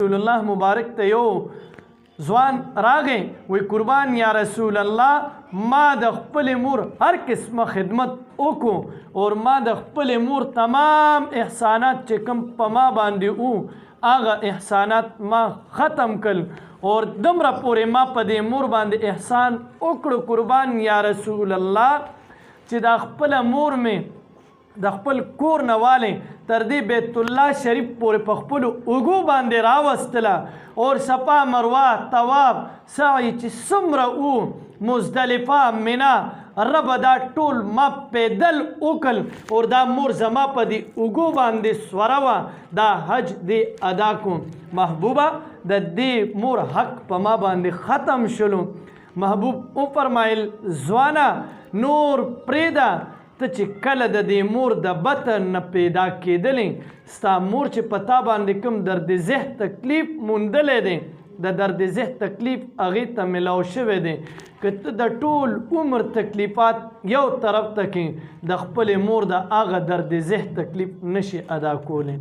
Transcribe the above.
رسول الله مبارک ته یو ځوان راغی وی قربان یا رسول الله ما د خپل مور هر قسمه خدمت وکړو اور ما د خپل مور تمام احسانات چې کوم په ما باندې وو هغه احسانات ما ختم کړل اور دومره پورې ما په دې مور باندې احسان وکړو قربان یا رسول الله چې د خپل مور مې د خپل کور نه والې تر دې بیت الله شریف پورې په خپلو اوږو باندې راوستله اور صفا مروه طواف سعی چې څومره وو مزدلفه منا ربه دا ټول ما پیدل وکړل اور دا مور زما په دې اوږو باندې سوره وه دا حج دې ادا کوم محبوبه د دې مور حق په ما باندې ختم شلو محبوب وفرمایل ځوانه نور پرېږده ته چې کله د دې مور د بطن نه پیدا کېدلې ستا مور چې په تا باندې کوم درد ذه تکلیف موندلی دی د درد ذه تکلیف هغې ته ملاو شوی دی که ته د ټول عمر تکلیفات یو طرف ته کې د خپلې مور د هغه درد ذه تکلیف نشي ادا کولی